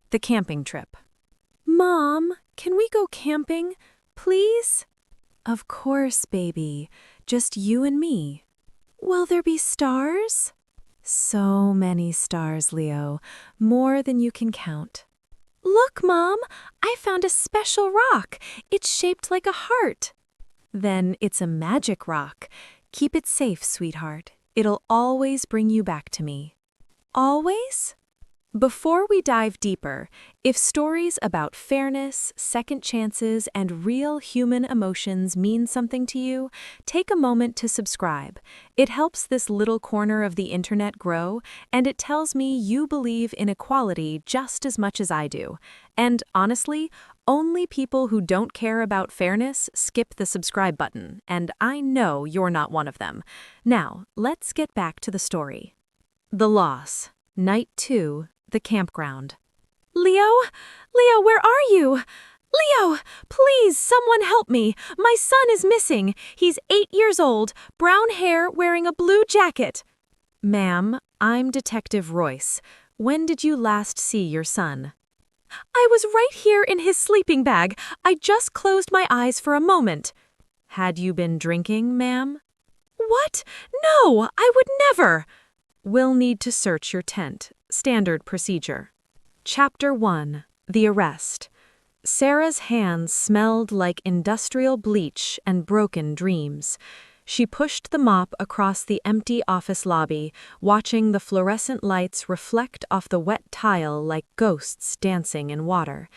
The camping trip. Mom, can we go camping, please? Of course, baby. Just you and me. Will there be stars? So many stars, Leo. More than you can count. Look, Mom, I found a special rock. It's shaped like a heart. Then it's a magic rock. Keep it safe, sweetheart. It'll always bring you back to me. Always? Before we dive deeper, if stories about fairness, second chances, and real human emotions mean something to you, take a moment to subscribe. It helps this little corner of the internet grow, and it tells me you believe in equality just as much as I do. And honestly, only people who don't care about fairness skip the subscribe button, and I know you're not one of them. Now, let's get back to the story. The loss. Night 2. The campground. Leo? Leo, where are you? Leo, please, someone help me. My son is missing. He's 8 years old, brown hair, wearing a blue jacket. Ma'am, I'm Detective Royce. When did you last see your son? I was right here in his sleeping bag. I just closed my eyes for a moment. Had you been drinking, ma'am? What? No, I would never. We'll need to search your tent. Standard procedure. Chapter 1. The Arrest. Sarah's hands smelled like industrial bleach and broken dreams. She pushed the mop across the empty office lobby, watching the fluorescent lights reflect off the wet tile like ghosts dancing in water.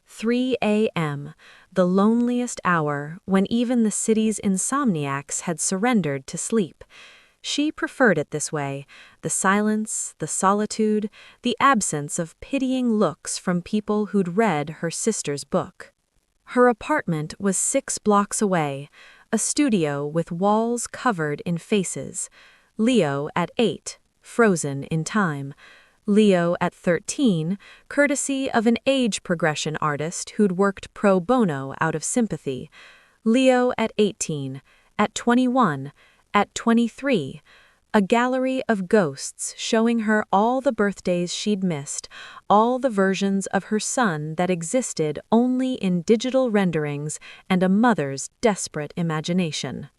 3 a.m., the loneliest hour when even the city's insomniacs had surrendered to sleep. She preferred it this way, the silence, the solitude, the absence of pitying looks from people who'd read her sister's book. Her apartment was 6 blocks away, a studio with walls covered in faces. Leo at 8, frozen in time. Leo at 13, courtesy of an age progression artist who'd worked pro bono out of sympathy. Leo at 18, at 21, at 23, a gallery of ghosts showing her all the birthdays she'd missed, all the versions of her son that existed only in digital renderings and a mother's desperate imagination.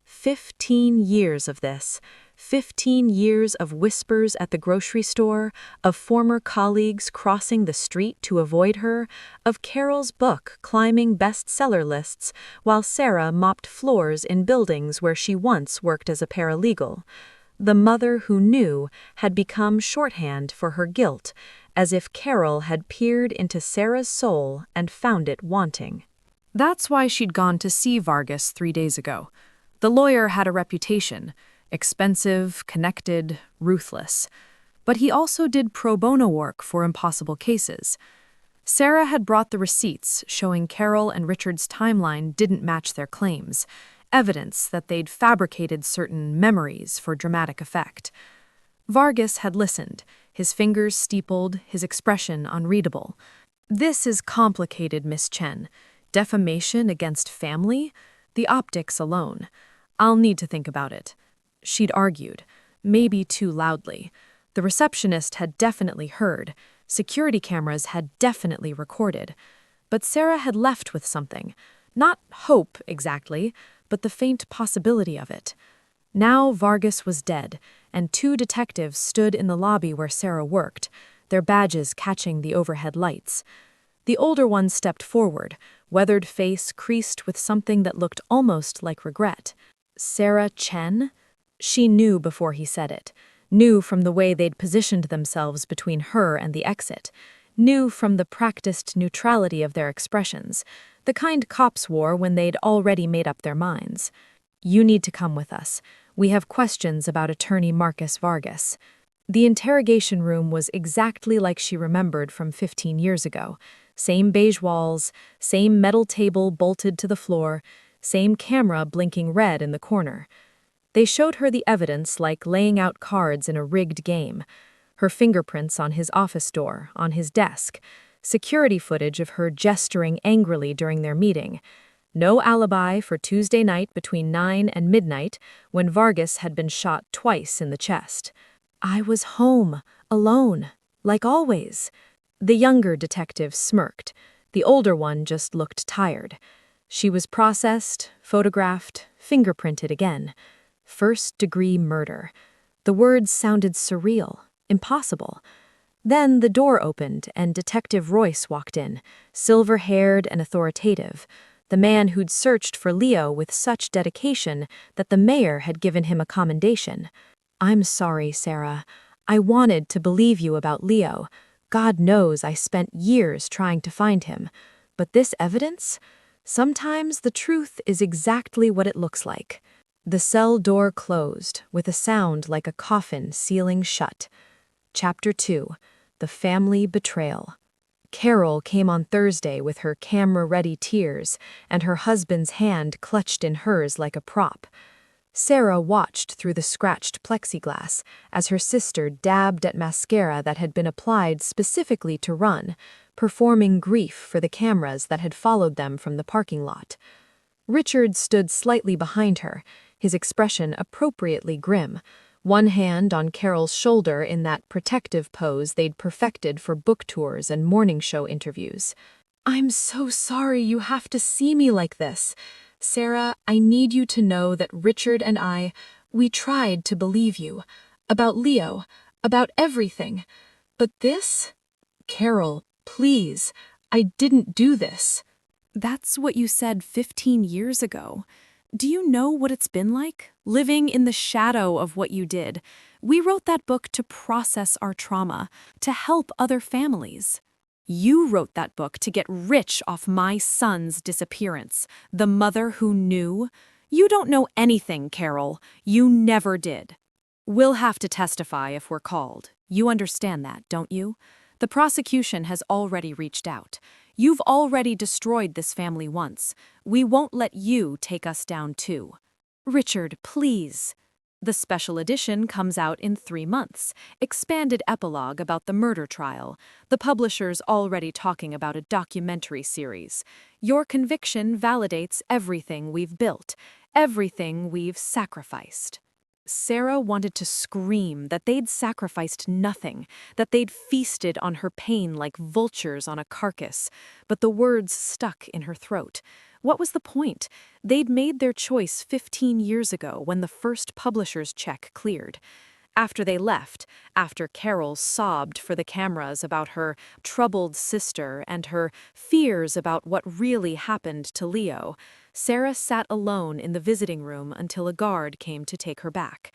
15 years of this. 15 years of whispers at the grocery store, of former colleagues crossing the street to avoid her, of Carol's book climbing bestseller lists while Sarah mopped floors in buildings where she once worked as a paralegal. The mother who knew had become shorthand for her guilt, as if Carol had peered into Sarah's soul and found it wanting. That's why she'd gone to see Vargas 3 days ago. The lawyer had a reputation. Expensive, connected, ruthless. But he also did pro bono work for impossible cases. Sarah had brought the receipts showing Carol and Richard's timeline didn't match their claims, evidence that they'd fabricated certain memories for dramatic effect. Vargas had listened, his fingers steepled, his expression unreadable. This is complicated, Miss Chen. Defamation against family? The optics alone. I'll need to think about it. She'd argued, maybe too loudly. The receptionist had definitely heard. Security cameras had definitely recorded. But Sarah had left with something. Not hope, exactly, but the faint possibility of it. Now Vargas was dead, and 2 detectives stood in the lobby where Sarah worked, their badges catching the overhead lights. The older one stepped forward, weathered face creased with something that looked almost like regret. Sarah Chen? She knew before he said it, knew from the way they'd positioned themselves between her and the exit, knew from the practiced neutrality of their expressions, the kind cops wore when they'd already made up their minds. You need to come with us. We have questions about attorney Marcus Vargas. The interrogation room was exactly like she remembered from 15 years ago. Same beige walls, same metal table bolted to the floor, same camera blinking red in the corner. They showed her the evidence like laying out cards in a rigged game. Her fingerprints on his office door, on his desk, security footage of her gesturing angrily during their meeting. No alibi for Tuesday night between 9 and midnight when Vargas had been shot twice in the chest. I was home, alone, like always. The younger detective smirked. The older one just looked tired. She was processed, photographed, fingerprinted again. First-degree murder. The words sounded surreal, impossible. Then the door opened and Detective Royce walked in, silver-haired and authoritative, the man who'd searched for Leo with such dedication that the mayor had given him a commendation. "I'm sorry, Sarah. I wanted to believe you about Leo. God knows I spent years trying to find him. But this evidence? Sometimes the truth is exactly what it looks like." The cell door closed, with a sound like a coffin sealing shut. Chapter 2. The Family Betrayal. Carol came on Thursday with her camera-ready tears and her husband's hand clutched in hers like a prop. Sarah watched through the scratched plexiglass as her sister dabbed at mascara that had been applied specifically to run, performing grief for the cameras that had followed them from the parking lot. Richard stood slightly behind her, his expression appropriately grim, one hand on Carol's shoulder in that protective pose they'd perfected for book tours and morning show interviews. "I'm so sorry you have to see me like this. Sarah, I need you to know that Richard and we tried to believe you. About Leo, about everything. But this? Carol, please, I didn't do this." That's what you said 15 years ago. Do you know what it's been like? Living in the shadow of what you did. We wrote that book to process our trauma, to help other families. You wrote that book to get rich off my son's disappearance, the mother who knew. You don't know anything, Carol. You never did. We'll have to testify if we're called. You understand that, don't you? The prosecution has already reached out. You've already destroyed this family once. We won't let you take us down too. Richard, please. The special edition comes out in 3 months. Expanded epilogue about the murder trial. The publisher's already talking about a documentary series. Your conviction validates everything we've built, everything we've sacrificed. Sarah wanted to scream that they'd sacrificed nothing, that they'd feasted on her pain like vultures on a carcass, but the words stuck in her throat. What was the point? They'd made their choice 15 years ago when the first publisher's check cleared. After they left, after Carol sobbed for the cameras about her troubled sister and her fears about what really happened to Leo, Sarah sat alone in the visiting room until a guard came to take her back.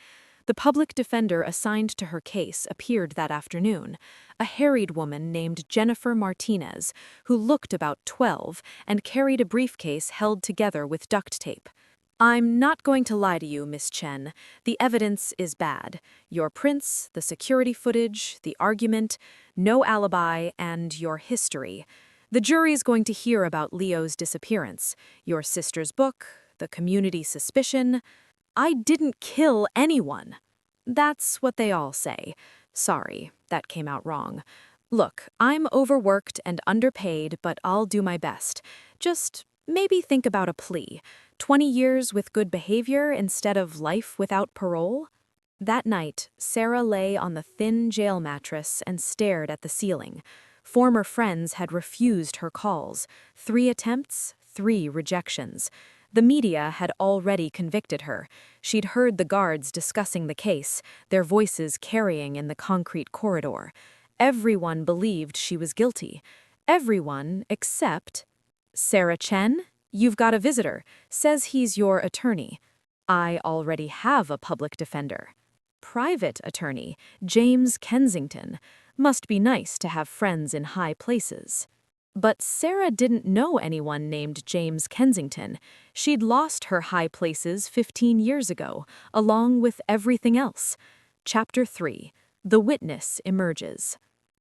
The public defender assigned to her case appeared that afternoon, a harried woman named Jennifer Martinez, who looked about 12 and carried a briefcase held together with duct tape. "I'm not going to lie to you, Miss Chen. The evidence is bad. Your prints, the security footage, the argument, no alibi, and your history. The jury's going to hear about Leo's disappearance, your sister's book, the community suspicion. I didn't kill anyone." That's what they all say. Sorry, that came out wrong. Look, I'm overworked and underpaid, but I'll do my best. Just maybe think about a plea. 20 years with good behavior instead of life without parole? That night, Sarah lay on the thin jail mattress and stared at the ceiling. Former friends had refused her calls. 3 attempts, 3 rejections. The media had already convicted her. She'd heard the guards discussing the case, their voices carrying in the concrete corridor. Everyone believed she was guilty. Everyone except... "Sarah Chen? You've got a visitor. Says he's your attorney." "I already have a public defender." "Private attorney, James Kensington. Must be nice to have friends in high places." But Sarah didn't know anyone named James Kensington. She'd lost her high places 15 years ago, along with everything else. Chapter 3. The Witness Emerges.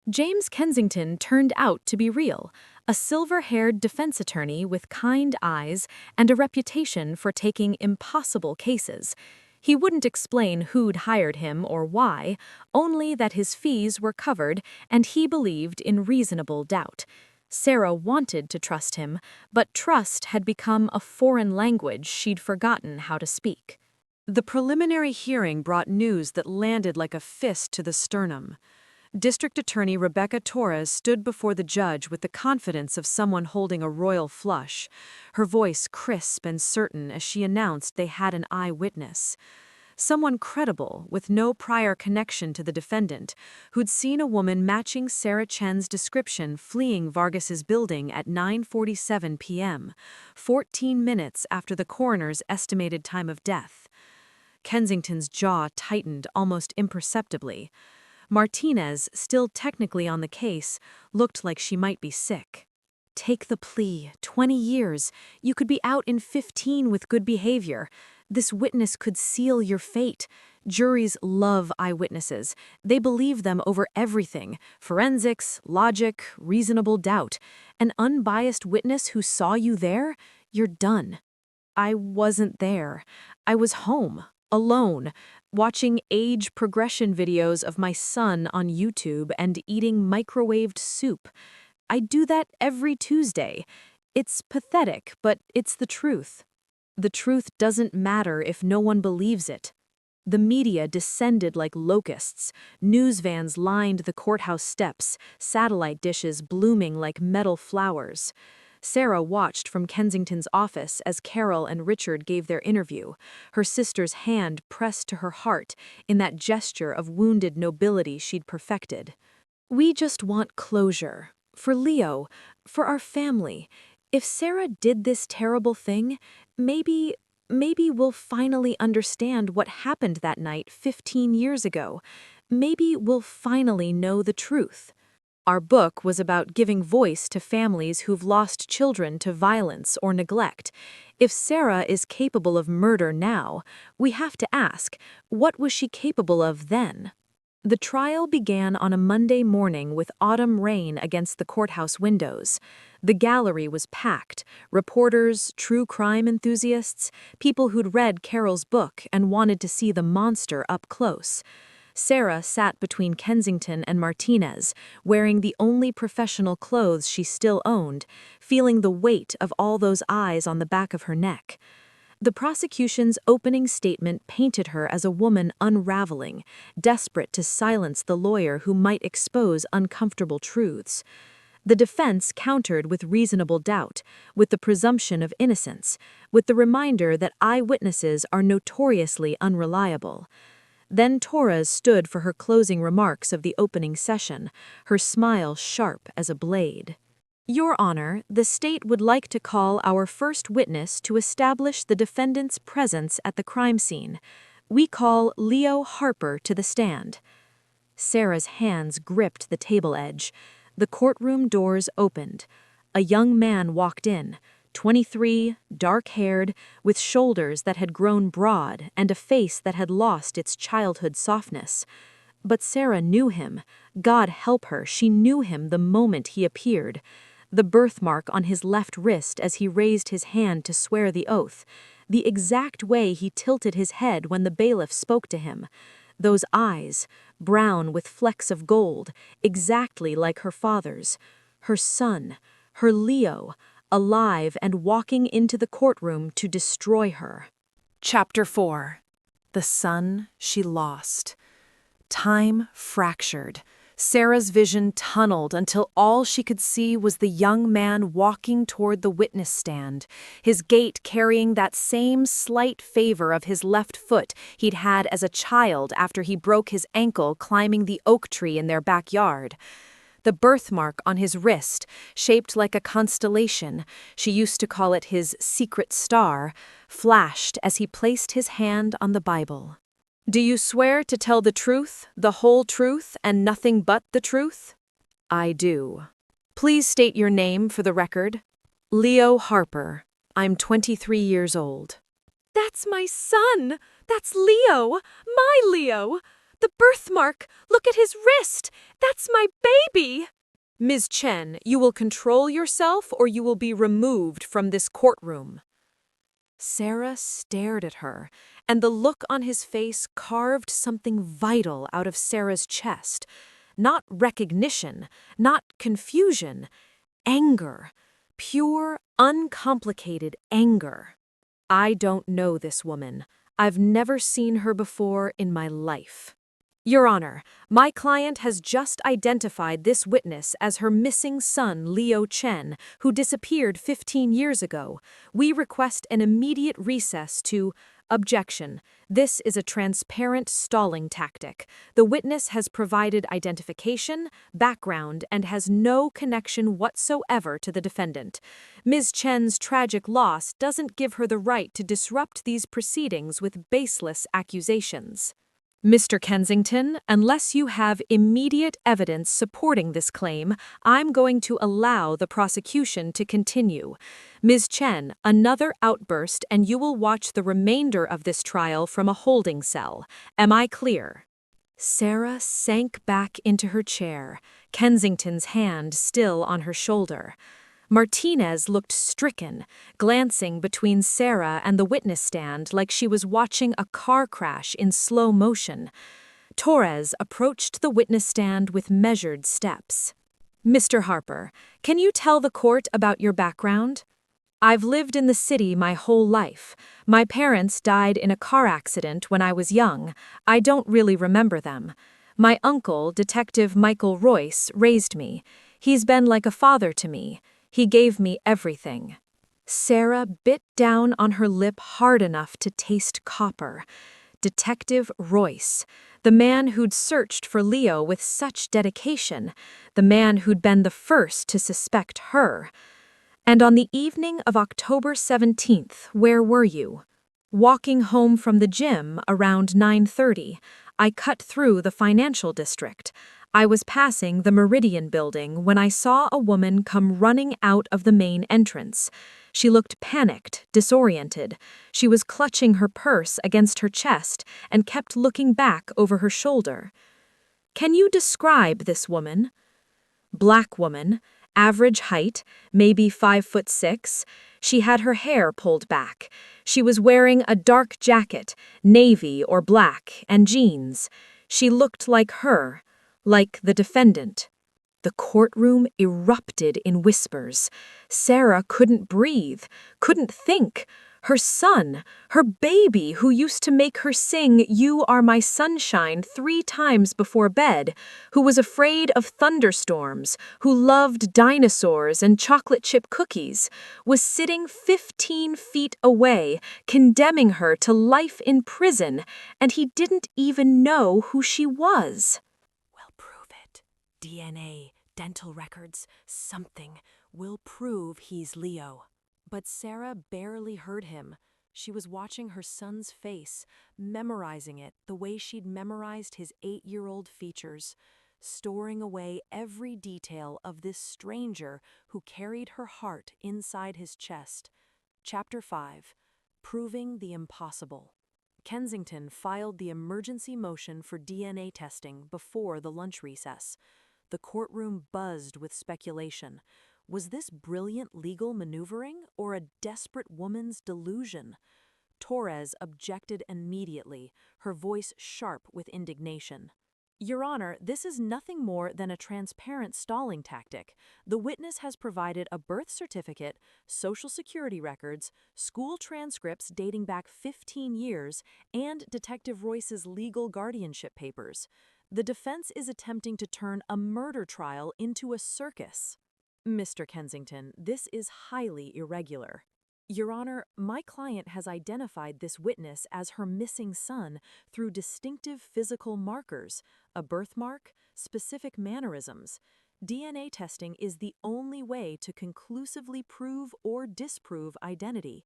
James Kensington turned out to be real, a silver-haired defense attorney with kind eyes and a reputation for taking impossible cases. He wouldn't explain who'd hired him or why, only that his fees were covered and he believed in reasonable doubt. Sarah wanted to trust him, but trust had become a foreign language she'd forgotten how to speak. The preliminary hearing brought news that landed like a fist to the sternum. District Attorney Rebecca Torres stood before the judge with the confidence of someone holding a royal flush, her voice crisp and certain as she announced they had an eyewitness. Someone credible, with no prior connection to the defendant, who'd seen a woman matching Sarah Chen's description fleeing Vargas's building at 9:47 p.m., 14 minutes after the coroner's estimated time of death. Kensington's jaw tightened almost imperceptibly. Martinez, still technically on the case, looked like she might be sick. Take the plea, 20 years. You could be out in 15 with good behavior. This witness could seal your fate. Juries love eyewitnesses. They believe them over everything: forensics, logic, reasonable doubt. An unbiased witness who saw you there? You're done. I wasn't there. I was home, alone, watching age progression videos of my son on YouTube and eating microwaved soup. I do that every Tuesday. It's pathetic, but it's the truth. The truth doesn't matter if no one believes it. The media descended like locusts. News vans lined the courthouse steps, satellite dishes blooming like metal flowers. Sarah watched from Kensington's office as Carol and Richard gave their interview, her sister's hand pressed to her heart in that gesture of wounded nobility she'd perfected. We just want closure. For Leo, for our family. If Sarah did this terrible thing, maybe we'll finally understand what happened that night 15 years ago. Maybe we'll finally know the truth. Our book was about giving voice to families who've lost children to violence or neglect. If Sarah is capable of murder now, we have to ask, what was she capable of then? The trial began on a Monday morning with autumn rain against the courthouse windows. The gallery was packed: reporters, true crime enthusiasts, people who'd read Carol's book and wanted to see the monster up close. Sarah sat between Kensington and Martinez, wearing the only professional clothes she still owned, feeling the weight of all those eyes on the back of her neck. The prosecution's opening statement painted her as a woman unraveling, desperate to silence the lawyer who might expose uncomfortable truths. The defense countered with reasonable doubt, with the presumption of innocence, with the reminder that eyewitnesses are notoriously unreliable. Then Torres stood for her closing remarks of the opening session, her smile sharp as a blade. Your Honor, the state would like to call our first witness to establish the defendant's presence at the crime scene. We call Leo Harper to the stand. Sarah's hands gripped the table edge. The courtroom doors opened. A young man walked in, 23, dark-haired, with shoulders that had grown broad and a face that had lost its childhood softness. But Sarah knew him. God help her, she knew him the moment he appeared. The birthmark on his left wrist as he raised his hand to swear the oath. The exact way he tilted his head when the bailiff spoke to him. Those eyes, brown with flecks of gold, exactly like her father's. Her son, her Leo, alive and walking into the courtroom to destroy her. Chapter 4. The son she lost. Time fractured. Sarah's vision tunneled until all she could see was the young man walking toward the witness stand, his gait carrying that same slight favor of his left foot he'd had as a child after he broke his ankle climbing the oak tree in their backyard. The birthmark on his wrist, shaped like a constellation, she used to call it his secret star, flashed as he placed his hand on the Bible. Do you swear to tell the truth, the whole truth, and nothing but the truth? I do. Please state your name for the record. Leo Harper. I'm 23 years old. That's my son! That's Leo! My Leo! The birthmark! Look at his wrist! That's my baby! Ms. Chen, you will control yourself or you will be removed from this courtroom. Sarah stared at her, and the look on his face carved something vital out of Sarah's chest. Not recognition, not confusion, anger. Pure, uncomplicated anger. I don't know this woman. I've never seen her before in my life. Your Honor, my client has just identified this witness as her missing son, Leo Chen, who disappeared 15 years ago. We request an immediate recess to objection. This is a transparent stalling tactic. The witness has provided identification, background, and has no connection whatsoever to the defendant. Ms. Chen's tragic loss doesn't give her the right to disrupt these proceedings with baseless accusations. Mr. Kensington, unless you have immediate evidence supporting this claim, I'm going to allow the prosecution to continue. Ms. Chen, another outburst and you will watch the remainder of this trial from a holding cell. Am I clear? Sarah sank back into her chair, Kensington's hand still on her shoulder. Martinez looked stricken, glancing between Sarah and the witness stand like she was watching a car crash in slow motion. Torres approached the witness stand with measured steps. Mr. Harper, can you tell the court about your background? I've lived in the city my whole life. My parents died in a car accident when I was young. I don't really remember them. My uncle, Detective Michael Royce, raised me. He's been like a father to me. He gave me everything. Sarah bit down on her lip hard enough to taste copper. Detective Royce, the man who'd searched for Leo with such dedication, the man who'd been the first to suspect her. And on the evening of October 17th, where were you? Walking home from the gym around 9:30, I cut through the financial district. I was passing the Meridian building when I saw a woman come running out of the main entrance. She looked panicked, disoriented. She was clutching her purse against her chest and kept looking back over her shoulder. Can you describe this woman? Black woman, average height, maybe 5'6". She had her hair pulled back. She was wearing a dark jacket, navy or black, and jeans. She looked like her, like the defendant. The courtroom erupted in whispers. Sarah couldn't breathe, couldn't think. Her son, her baby who used to make her sing "You Are My Sunshine" 3 times before bed, who was afraid of thunderstorms, who loved dinosaurs and chocolate chip cookies, was sitting 15 feet away, condemning her to life in prison, and he didn't even know who she was. We'll prove it. DNA, dental records, something. We'll prove he's Leo. But Sarah barely heard him. She was watching her son's face, memorizing it the way she'd memorized his 8-year-old features, storing away every detail of this stranger who carried her heart inside his chest. Chapter 5. Proving the Impossible. Kensington filed the emergency motion for DNA testing before the lunch recess. The courtroom buzzed with speculation. Was this brilliant legal maneuvering or a desperate woman's delusion? Torres objected immediately, her voice sharp with indignation. Your Honor, this is nothing more than a transparent stalling tactic. The witness has provided a birth certificate, social security records, school transcripts dating back 15 years, and Detective Royce's legal guardianship papers. The defense is attempting to turn a murder trial into a circus. Mr. Kensington, this is highly irregular. Your Honor, my client has identified this witness as her missing son through distinctive physical markers, a birthmark, specific mannerisms. DNA testing is the only way to conclusively prove or disprove identity.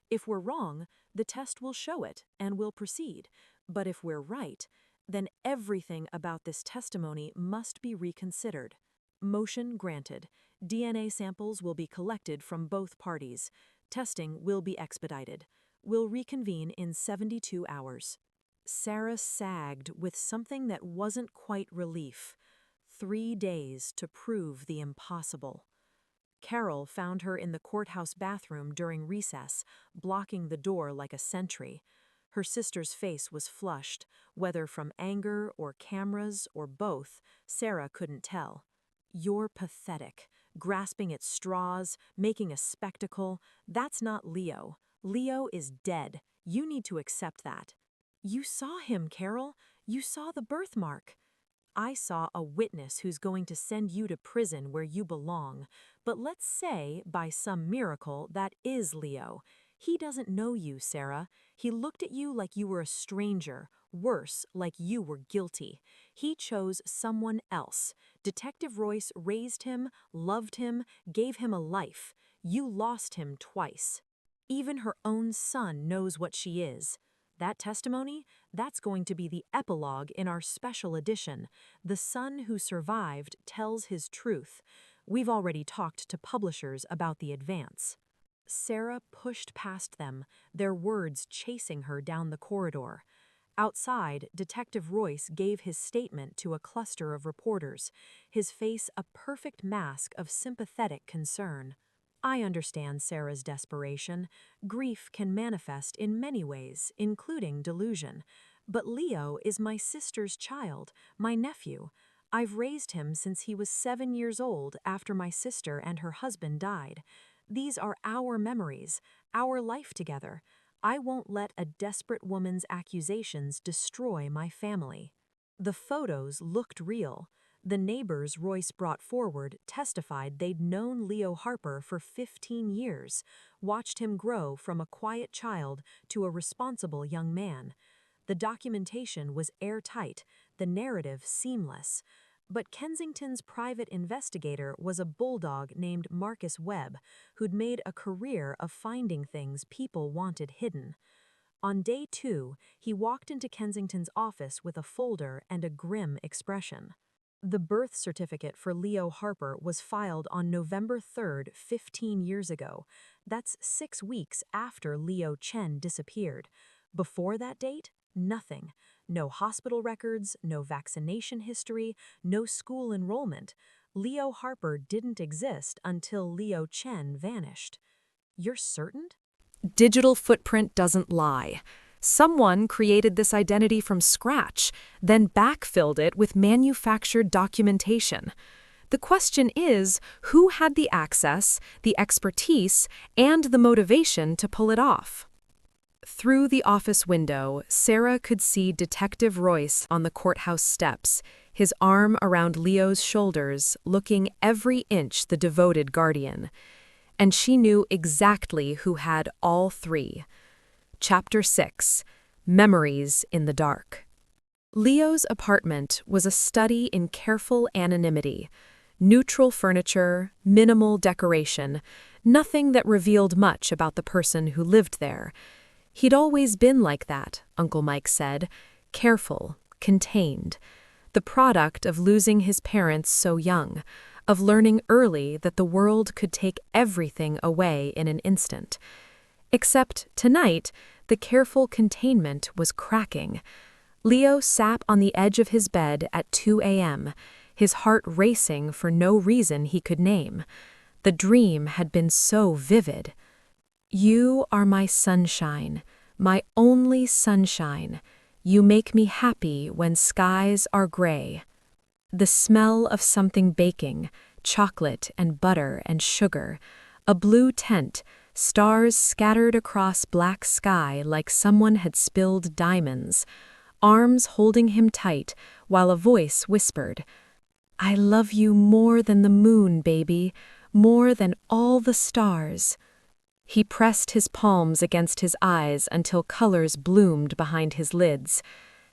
If we're wrong, the test will show it and will proceed. But if we're right, then everything about this testimony must be reconsidered. Motion granted. DNA samples will be collected from both parties. Testing will be expedited. We'll reconvene in 72 hours. Sarah sagged with something that wasn't quite relief. 3 days to prove the impossible. Carol found her in the courthouse bathroom during recess, blocking the door like a sentry. Her sister's face was flushed, whether from anger or cameras or both, Sarah couldn't tell. You're pathetic, grasping at straws, making a spectacle. That's not Leo. Leo is dead. You need to accept that. You saw him, Carol. You saw the birthmark. I saw a witness who's going to send you to prison where you belong. But let's say, by some miracle, that is Leo. He doesn't know you, Sarah. He looked at you like you were a stranger. Worse, like you were guilty. He chose someone else. Detective Royce raised him, loved him, gave him a life. You lost him twice. Even her own son knows what she is. That testimony, that's going to be the epilogue in our special edition. The son who survived tells his truth. We've already talked to publishers about the advance. Sarah pushed past them, their words chasing her down the corridor. Outside, Detective Royce gave his statement to a cluster of reporters, his face a perfect mask of sympathetic concern. I understand Sarah's desperation. Grief can manifest in many ways, including delusion. But Leo is my sister's child, my nephew. I've raised him since he was 7 years old after my sister and her husband died. These are our memories, our life together. I won't let a desperate woman's accusations destroy my family. The photos looked real. The neighbors Royce brought forward testified they'd known Leo Harper for 15 years, watched him grow from a quiet child to a responsible young man. The documentation was airtight, the narrative seamless. But Kensington's private investigator was a bulldog named Marcus Webb, who'd made a career of finding things people wanted hidden. On day 2, he walked into Kensington's office with a folder and a grim expression. The birth certificate for Leo Harper was filed on November 3rd, 15 years ago. That's 6 weeks after Leo Chen disappeared. Before that date, nothing. No hospital records, no vaccination history, no school enrollment. Leo Harper didn't exist until Leo Chen vanished. You're certain? Digital footprint doesn't lie. Someone created this identity from scratch, then backfilled it with manufactured documentation. The question is, who had the access, the expertise, and the motivation to pull it off? Through the office window, Sarah could see Detective Royce on the courthouse steps, his arm around Leo's shoulders, looking every inch the devoted guardian. And she knew exactly who had all three. Chapter 6: Memories in the Dark. Leo's apartment was a study in careful anonymity. Neutral furniture, minimal decoration, nothing that revealed much about the person who lived there. He'd always been like that, Uncle Mike said, careful, contained. The product of losing his parents so young, of learning early that the world could take everything away in an instant. Except tonight, the careful containment was cracking. Leo sat on the edge of his bed at 2 a.m., his heart racing for no reason he could name. The dream had been so vivid. You are my sunshine, my only sunshine. You make me happy when skies are gray. The smell of something baking, chocolate and butter and sugar, a blue tent, stars scattered across black sky like someone had spilled diamonds, arms holding him tight while a voice whispered, I love you more than the moon, baby, more than all the stars. He pressed his palms against his eyes until colors bloomed behind his lids.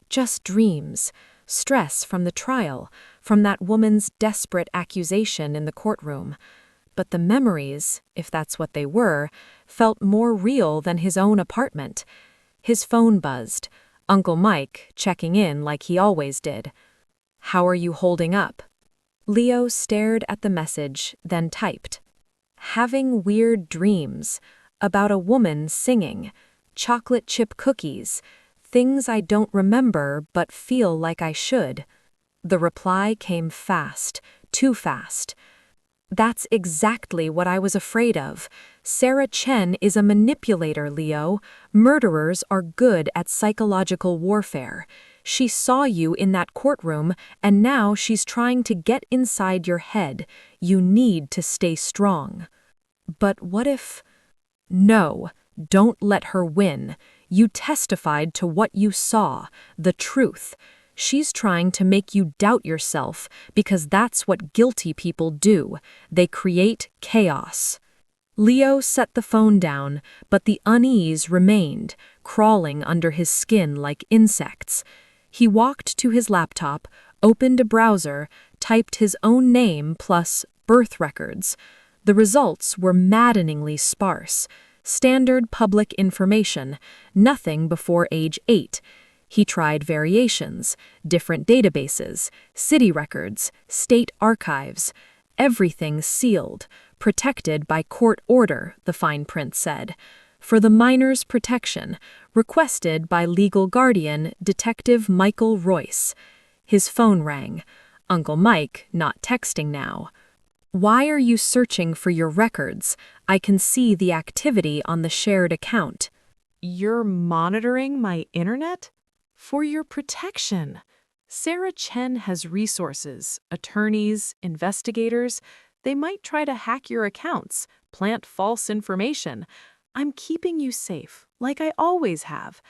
Just dreams, stress from the trial, from that woman's desperate accusation in the courtroom. But the memories, if that's what they were, felt more real than his own apartment. His phone buzzed. Uncle Mike, checking in like he always did. How are you holding up? Leo stared at the message, then typed. Having weird dreams, about a woman singing, chocolate chip cookies, things I don't remember but feel like I should. The reply came fast, too fast. That's exactly what I was afraid of. Sarah Chen is a manipulator, Leo. Murderers are good at psychological warfare. She saw you in that courtroom, and now she's trying to get inside your head. You need to stay strong. But what if... No, don't let her win. You testified to what you saw, the truth. She's trying to make you doubt yourself because that's what guilty people do. They create chaos. Leo set the phone down, but the unease remained, crawling under his skin like insects. He walked to his laptop, opened a browser, typed his own name plus birth records. The results were maddeningly sparse. Standard public information, nothing before age 8. He tried variations, different databases, city records, state archives. Everything sealed, protected by court order, the fine print said. For the minor's protection, requested by legal guardian Detective Michael Royce. His phone rang. Uncle Mike, not texting now. "Why are you searching for your records? I can see the activity on the shared account." "You're monitoring my internet? For your protection. Sarah Chen has resources, attorneys, investigators. They might try to hack your accounts, plant false information. I'm keeping you safe, like I always have.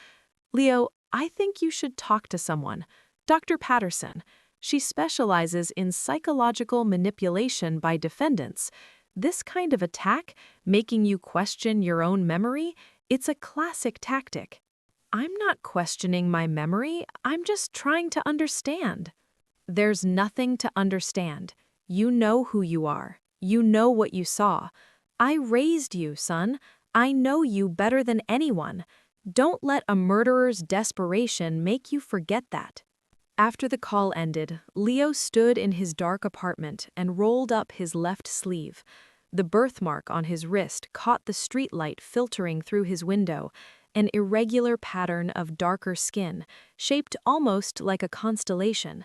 Leo, I think you should talk to someone. Dr. Patterson. She specializes in psychological manipulation by defendants. This kind of attack, making you question your own memory, it's a classic tactic." "I'm not questioning my memory, I'm just trying to understand." "There's nothing to understand. You know who you are. You know what you saw. I raised you, son. I know you better than anyone. Don't let a murderer's desperation make you forget that." After the call ended, Leo stood in his dark apartment and rolled up his left sleeve. The birthmark on his wrist caught the streetlight filtering through his window, an irregular pattern of darker skin, shaped almost like a constellation.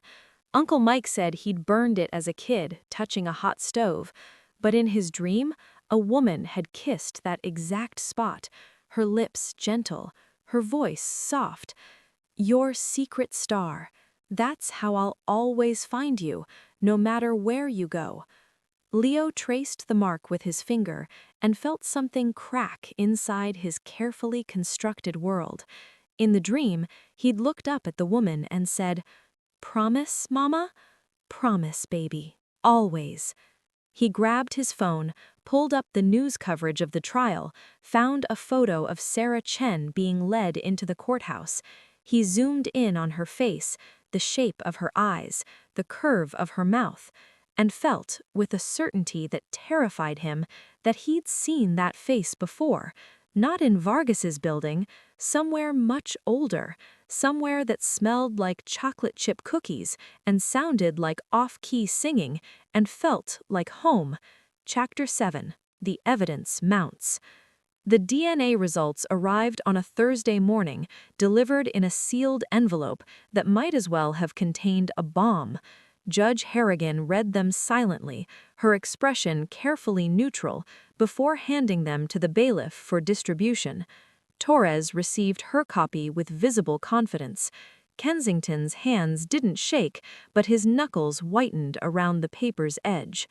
Uncle Mike said he'd burned it as a kid, touching a hot stove, but in his dream, a woman had kissed that exact spot, her lips gentle, her voice soft. "Your secret star. That's how I'll always find you, no matter where you go." Leo traced the mark with his finger and felt something crack inside his carefully constructed world. In the dream, he'd looked up at the woman and said, "Promise, Mama? Promise, baby. Always." He grabbed his phone, pulled up the news coverage of the trial, found a photo of Sarah Chen being led into the courthouse. He zoomed in on her face, the shape of her eyes, the curve of her mouth, and felt, with a certainty that terrified him, that he'd seen that face before, not in Vargas's building, somewhere much older, somewhere that smelled like chocolate chip cookies and sounded like off-key singing and felt like home. Chapter 7. The Evidence Mounts. The DNA results arrived on a Thursday morning, delivered in a sealed envelope that might as well have contained a bomb. Judge Harrigan read them silently, her expression carefully neutral, before handing them to the bailiff for distribution. Torres received her copy with visible confidence. Kensington's hands didn't shake, but his knuckles whitened around the paper's edge.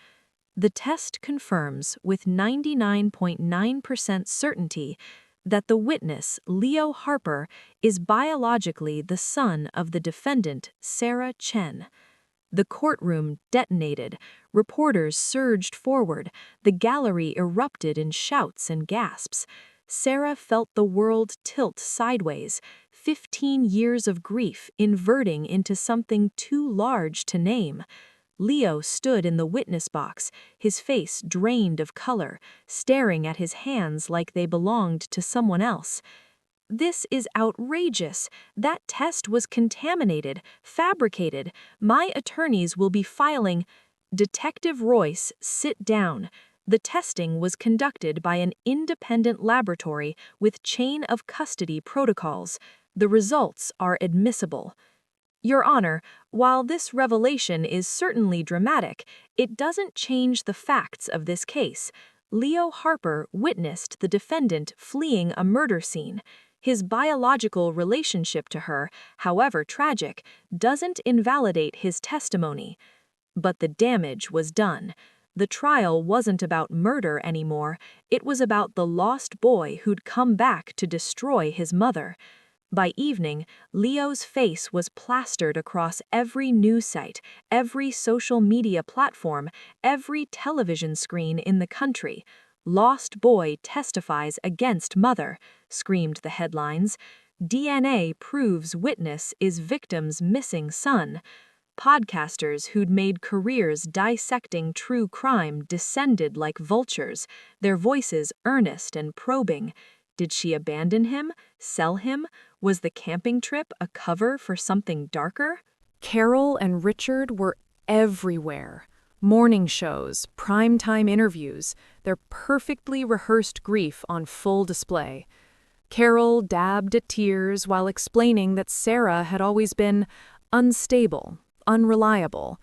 The test confirms with 99.9% certainty that the witness, Leo Harper, is biologically the son of the defendant, Sarah Chen. The courtroom detonated. Reporters surged forward. The gallery erupted in shouts and gasps. Sarah felt the world tilt sideways, 15 years of grief inverting into something too large to name. Leo stood in the witness box, his face drained of color, staring at his hands like they belonged to someone else. "This is outrageous. That test was contaminated, fabricated. My attorneys will be filing—" "Detective Royce, sit down. The testing was conducted by an independent laboratory with chain of custody protocols. The results are admissible." "Your Honor, while this revelation is certainly dramatic, it doesn't change the facts of this case. Leo Harper witnessed the defendant fleeing a murder scene. His biological relationship to her, however tragic, doesn't invalidate his testimony. But the damage was done. The trial wasn't about murder anymore, it was about the lost boy who'd come back to destroy his mother. By evening, Leo's face was plastered across every news site, every social media platform, every television screen in the country. "Lost boy testifies against mother," screamed the headlines. "DNA proves witness is victim's missing son." Podcasters who'd made careers dissecting true crime descended like vultures, their voices earnest and probing. Did she abandon him? Sell him? Was the camping trip a cover for something darker? Carol and Richard were everywhere. Morning shows, primetime interviews, their perfectly rehearsed grief on full display. Carol dabbed at tears while explaining that Sarah had always been unstable, unreliable.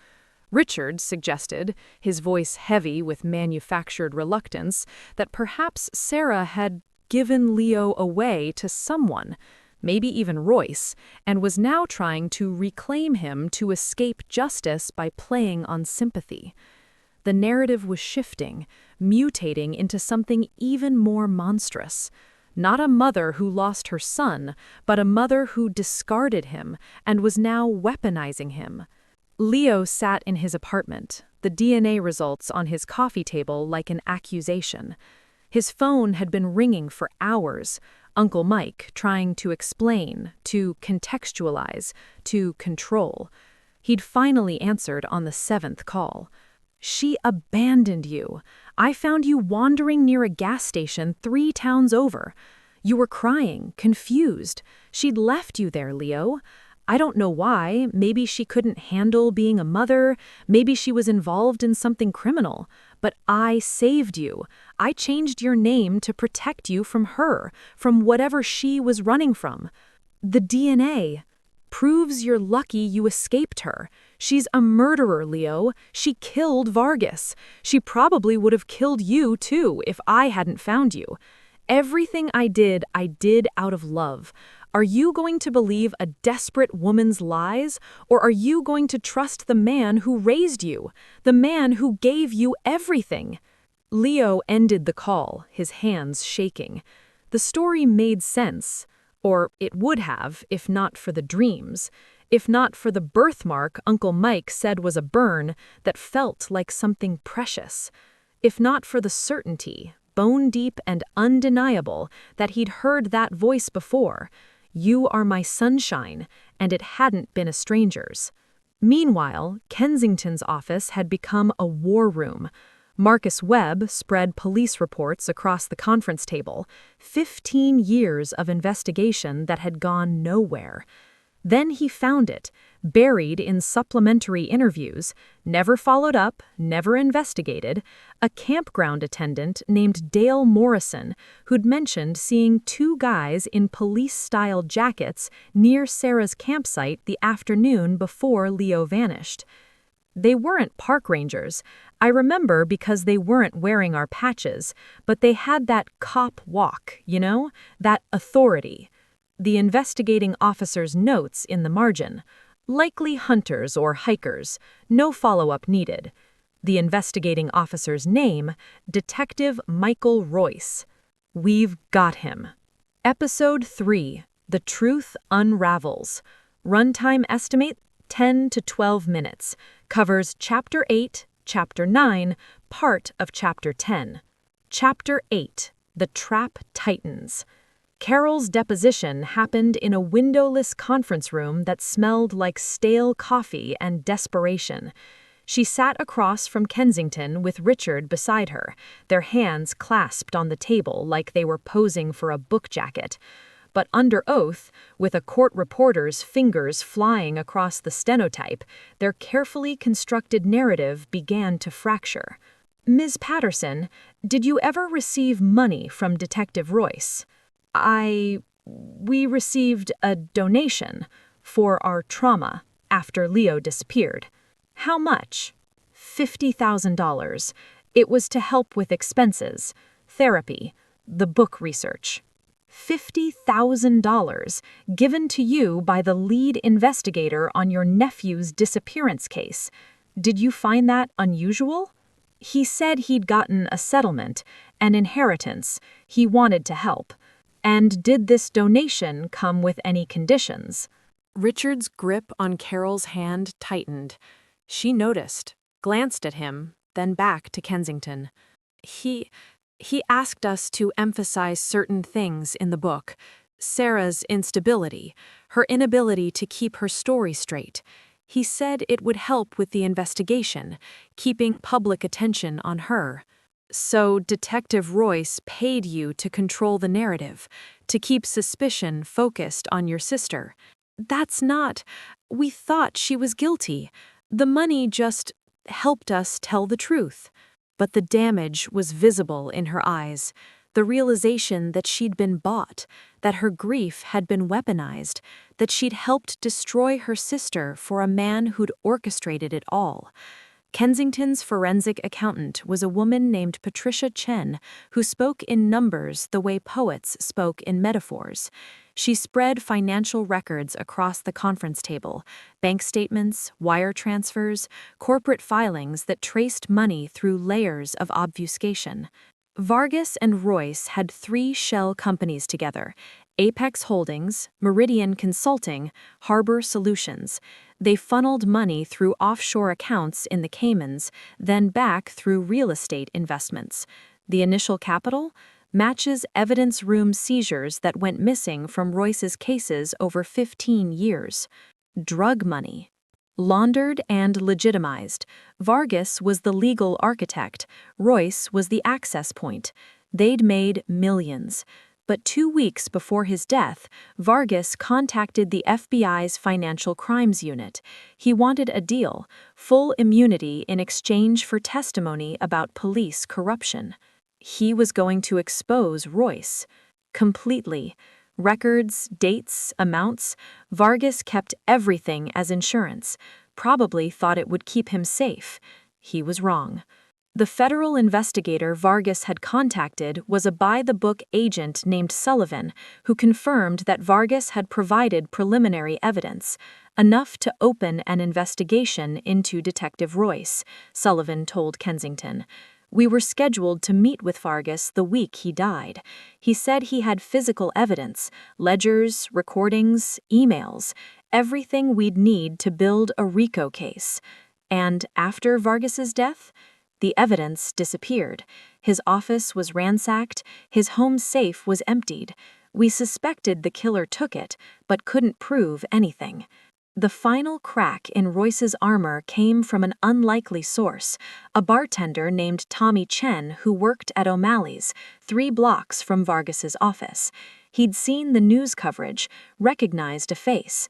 Richard suggested, his voice heavy with manufactured reluctance, that perhaps Sarah had given Leo away to someone, maybe even Royce, and was now trying to reclaim him to escape justice by playing on sympathy. The narrative was shifting, mutating into something even more monstrous. Not a mother who lost her son, but a mother who discarded him and was now weaponizing him. Leo sat in his apartment, the DNA results on his coffee table like an accusation. His phone had been ringing for hours, Uncle Mike trying to explain, to contextualize, to control. He'd finally answered on the 7th call. "She abandoned you. I found you wandering near a gas station 3 towns over. You were crying, confused. She'd left you there, Leo. I don't know why. Maybe she couldn't handle being a mother. Maybe she was involved in something criminal. But I saved you. I changed your name to protect you from her, from whatever she was running from. The DNA proves you're lucky you escaped her. She's a murderer, Leo. She killed Vargas. She probably would have killed you, too, if I hadn't found you. Everything I did out of love. Are you going to believe a desperate woman's lies, or are you going to trust the man who raised you, the man who gave you everything?" Leo ended the call, his hands shaking. The story made sense, or it would have if not for the dreams, if not for the birthmark Uncle Mike said was a burn that felt like something precious, if not for the certainty, bone-deep and undeniable, that he'd heard that voice before. "You are my sunshine," and it hadn't been a stranger's. Meanwhile, Kensington's office had become a war room. Marcus Webb spread police reports across the conference table, 15 years of investigation that had gone nowhere. Then he found it, buried in supplementary interviews, never followed up, never investigated, a campground attendant named Dale Morrison, who'd mentioned seeing 2 guys in police-style jackets near Sarah's campsite the afternoon before Leo vanished. They weren't park rangers. I remember because they weren't wearing our patches, but they had that cop walk, that authority. The investigating officer's notes in the margin. Likely hunters or hikers. No follow-up needed. The investigating officer's name, Detective Michael Royce. We've got him. Episode 3, The Truth Unravels. Runtime estimate, 10 to 12 minutes. Covers Chapter 8, Chapter 9, part of Chapter 10. Chapter 8, The Trap Tightens. Carol's deposition happened in a windowless conference room that smelled like stale coffee and desperation. She sat across from Kensington with Richard beside her, their hands clasped on the table like they were posing for a book jacket. But under oath, with a court reporter's fingers flying across the stenotype, their carefully constructed narrative began to fracture. "Ms. Patterson, did you ever receive money from Detective Royce?" We received a donation for our trauma after Leo disappeared." "How much?" $50,000. It was to help with expenses, therapy, the book research." $50,000 given to you by the lead investigator on your nephew's disappearance case. Did you find that unusual? "He said he'd gotten a settlement, an inheritance. He wanted to help. And did this donation come with any conditions? Richard's grip on Carol's hand tightened. She noticed, glanced at him, then back to Kensington. He asked us to emphasize certain things in the book. Sarah's instability, her inability to keep her story straight. He said it would help with the investigation, keeping public attention on her. So Detective Royce paid you to control the narrative, to keep suspicion focused on your sister. That's not. We thought she was guilty. The money just helped us tell the truth. But the damage was visible in her eyes. The realization that she'd been bought, that her grief had been weaponized, that she'd helped destroy her sister for a man who'd orchestrated it all. Kensington's forensic accountant was a woman named Patricia Chen, who spoke in numbers the way poets spoke in metaphors. She spread financial records across the conference table, bank statements, wire transfers, corporate filings that traced money through layers of obfuscation. Vargas and Royce had 3 shell companies together: Apex Holdings, Meridian Consulting, Harbor Solutions. They funneled money through offshore accounts in the Caymans, then back through real estate investments. The initial capital matches evidence room seizures that went missing from Royce's cases over 15 years. Drug money. Laundered and legitimized. Vargas was the legal architect. Royce was the access point. They'd made millions. But 2 weeks before his death, Vargas contacted the FBI's Financial Crimes Unit. He wanted a deal, full immunity in exchange for testimony about police corruption. He was going to expose Royce. Completely. Records, dates, amounts. Vargas kept everything as insurance. Probably thought it would keep him safe. He was wrong. The federal investigator Vargas had contacted was a by-the-book agent named Sullivan, who confirmed that Vargas had provided preliminary evidence, enough to open an investigation into Detective Royce, Sullivan told Kensington. We were scheduled to meet with Vargas the week he died. He said he had physical evidence, ledgers, recordings, emails, everything we'd need to build a RICO case. And after Vargas's death, the evidence disappeared. His office was ransacked, his home safe was emptied. We suspected the killer took it, but couldn't prove anything. The final crack in Royce's armor came from an unlikely source, a bartender named Tommy Chen who worked at O'Malley's, 3 blocks from Vargas's office. He'd seen the news coverage, recognized a face.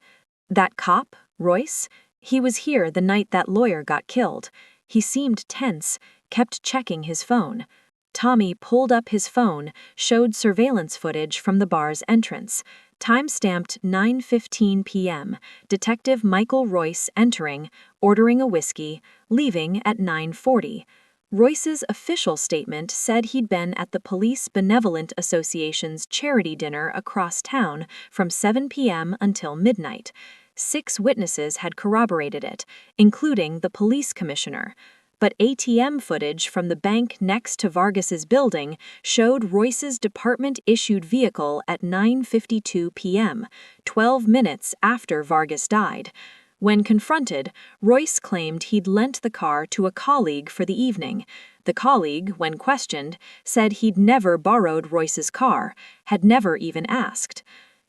That cop, Royce? He was here the night that lawyer got killed. He seemed tense, kept checking his phone. Tommy pulled up his phone, showed surveillance footage from the bar's entrance. Time-stamped 9:15 p.m., Detective Michael Royce entering, ordering a whiskey, leaving at 9:40. Royce's official statement said he'd been at the Police Benevolent Association's charity dinner across town from 7 p.m. until midnight. 6 witnesses had corroborated it, including the police commissioner. But ATM footage from the bank next to Vargas's building showed Royce's department-issued vehicle at 9:52 p.m., 12 minutes after Vargas died. When confronted, Royce claimed he'd lent the car to a colleague for the evening. The colleague, when questioned, said he'd never borrowed Royce's car, had never even asked.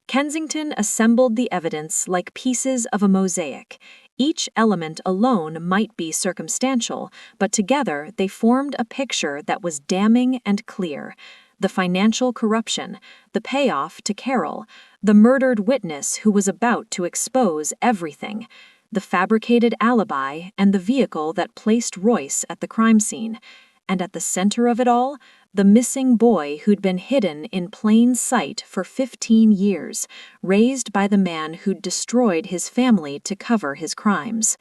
Kensington assembled the evidence like pieces of a mosaic. Each element alone might be circumstantial, but together they formed a picture that was damning and clear. The financial corruption, the payoff to Carol, the murdered witness who was about to expose everything, the fabricated alibi and the vehicle that placed Royce at the crime scene. And at the center of it all, the missing boy who'd been hidden in plain sight for 15 years, raised by the man who'd destroyed his family to cover his crimes.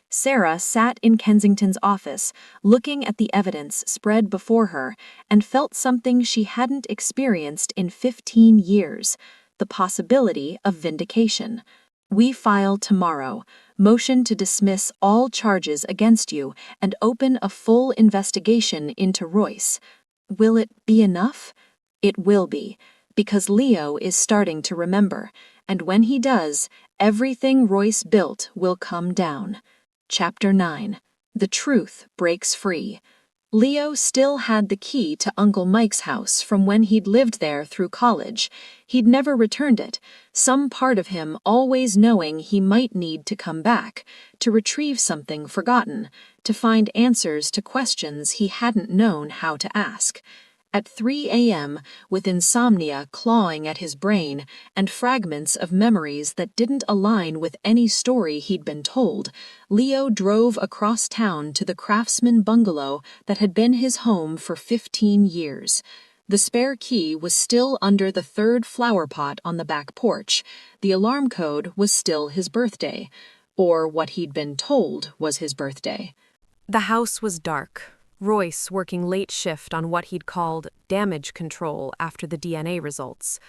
Sarah sat in Kensington's office, looking at the evidence spread before her, and felt something she hadn't experienced in 15 years, the possibility of vindication. We file tomorrow. Motion to dismiss all charges against you and open a full investigation into Royce. Will it be enough? It will be, because Leo is starting to remember, and when he does, everything Royce built will come down. Chapter 9. The Truth Breaks Free. Leo still had the key to Uncle Mike's house from when he'd lived there through college. He'd never returned it, some part of him always knowing he might need to come back, to retrieve something forgotten, to find answers to questions he hadn't known how to ask. At 3 a.m., with insomnia clawing at his brain and fragments of memories that didn't align with any story he'd been told, Leo drove across town to the craftsman bungalow that had been his home for 15 years. The spare key was still under the third flower pot on the back porch. The alarm code was still his birthday, or what he'd been told was his birthday. The house was dark. Royce working late shift on what he'd called damage control after the DNA results.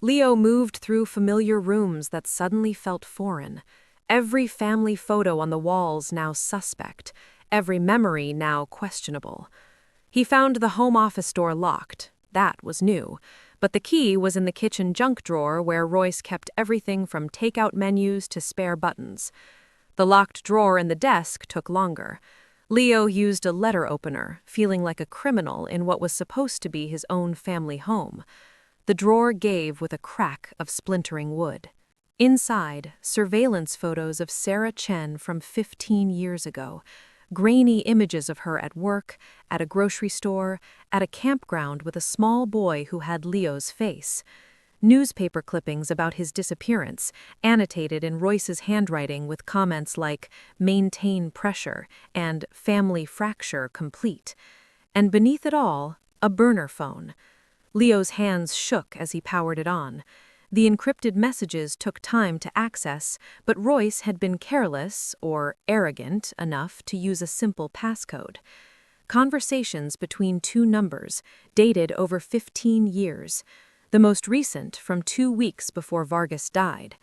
Leo moved through familiar rooms that suddenly felt foreign. Every family photo on the walls now suspect, every memory now questionable. He found the home office door locked. That was new. But the key was in the kitchen junk drawer where Royce kept everything from takeout menus to spare buttons. The locked drawer in the desk took longer. Leo used a letter opener, feeling like a criminal in what was supposed to be his own family home. The drawer gave with a crack of splintering wood. Inside, surveillance photos of Sarah Chen from 15 years ago. Grainy images of her at work, at a grocery store, at a campground with a small boy who had Leo's face. Newspaper clippings about his disappearance, annotated in Royce's handwriting with comments like "maintain pressure" and "family fracture complete." And beneath it all, a burner phone. Leo's hands shook as he powered it on. The encrypted messages took time to access, but Royce had been careless or arrogant enough to use a simple passcode. Conversations between two numbers, dated over 15 years. The most recent from 2 weeks before Vargas died.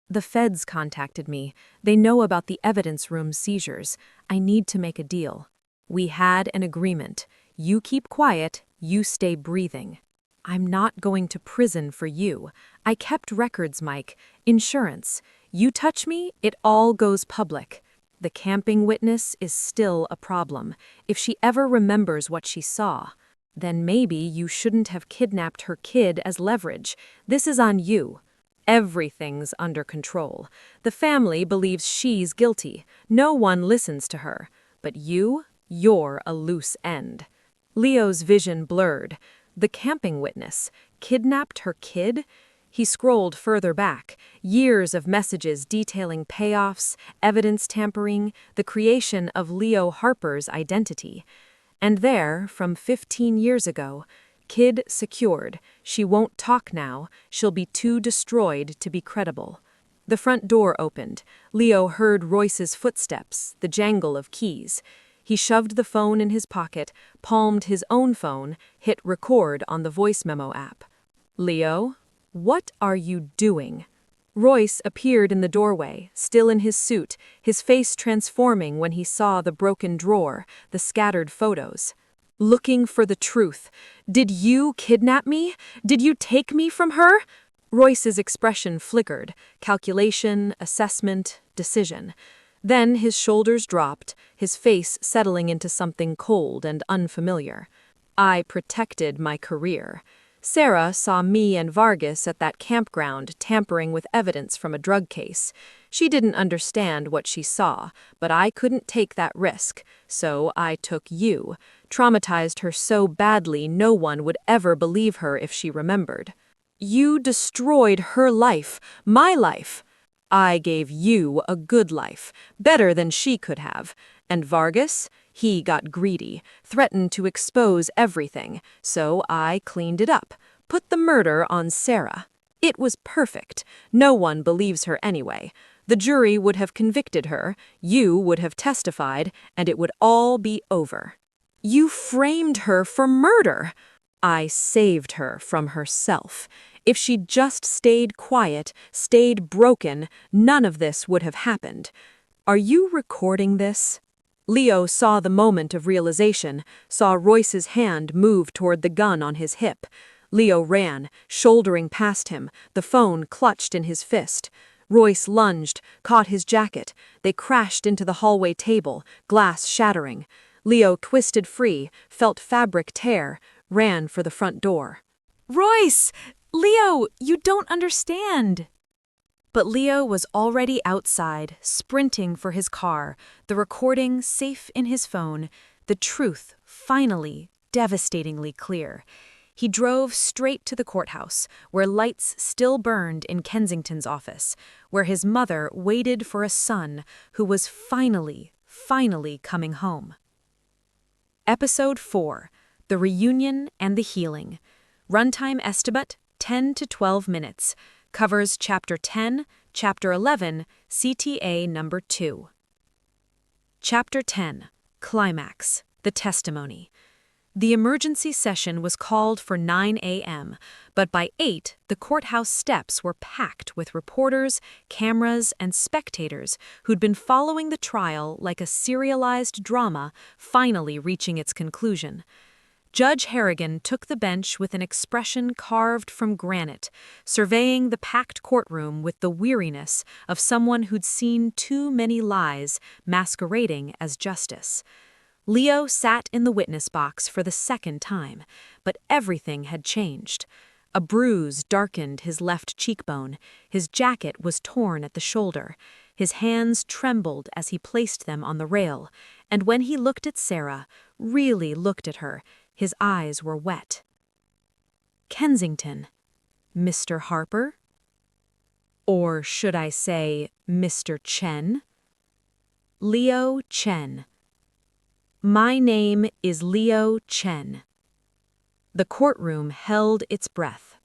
"The feds contacted me. They know about the evidence room seizures. I need to make a deal. We had an agreement. You keep quiet, you stay breathing. I'm not going to prison for you. I kept records, Mike. Insurance. You touch me, it all goes public. The camping witness is still a problem. If she ever remembers what she saw, then maybe you shouldn't have kidnapped her kid as leverage. This is on you. Everything's under control. The family believes she's guilty. No one listens to her. But you're a loose end." Leo's vision blurred. The camping witness kidnapped her kid? He scrolled further back, years of messages detailing payoffs, evidence tampering, the creation of Leo Harper's identity. And there, from 15 years ago, kid secured. She won't talk now. She'll be too destroyed to be credible. The front door opened. Leo heard Royce's footsteps, the jangle of keys. He shoved the phone in his pocket, palmed his own phone, hit record on the voice memo app. "Leo, what are you doing?" Royce appeared in the doorway, still in his suit, his face transforming when he saw the broken drawer, the scattered photos. "Looking for the truth. Did you kidnap me? Did you take me from her?" Royce's expression flickered, calculation, assessment, decision. Then his shoulders dropped, his face settling into something cold and unfamiliar. "I protected my career. Sarah saw me and Vargas at that campground tampering with evidence from a drug case. She didn't understand what she saw, but I couldn't take that risk, so I took you, traumatized her so badly no one would ever believe her if she remembered. You destroyed her life, my life. I gave you a good life, better than she could have. And Vargas? He got greedy, threatened to expose everything, so I cleaned it up, put the murder on Sarah. It was perfect. No one believes her anyway. The jury would have convicted her, you would have testified, and it would all be over. You framed her for murder. I saved her from herself. If she'd just stayed quiet, stayed broken, none of this would have happened. Are you recording this?" Leo saw the moment of realization, saw Royce's hand move toward the gun on his hip. Leo ran, shouldering past him, the phone clutched in his fist. Royce lunged, caught his jacket. They crashed into the hallway table, glass shattering. Leo twisted free, felt fabric tear, ran for the front door. Royce! Leo, you don't understand. But Leo was already outside, sprinting for his car, the recording safe in his phone, the truth finally, devastatingly clear. He drove straight to the courthouse, where lights still burned in Kensington's office, where his mother waited for a son who was finally coming home. Episode 4, The Reunion and the Healing. Runtime estimate 10 to 12 minutes. Covers Chapter 10, Chapter 11, CTA number 2. Chapter 10, Climax, the Testimony. The emergency session was called for 9 a.m., but by 8, the courthouse steps were packed with reporters, cameras, and spectators who'd been following the trial like a serialized drama finally reaching its conclusion. Judge Harrigan took the bench with an expression carved from granite, surveying the packed courtroom with the weariness of someone who'd seen too many lies masquerading as justice. Leo sat in the witness box for the second time, but everything had changed. A bruise darkened his left cheekbone, his jacket was torn at the shoulder, his hands trembled as he placed them on the rail, and when he looked at Sarah, really looked at her, his eyes were wet. Kensington. Mr. Harper? Or should I say, Mr. Chen? Leo Chen. My name is Leo Chen. The courtroom held its breath.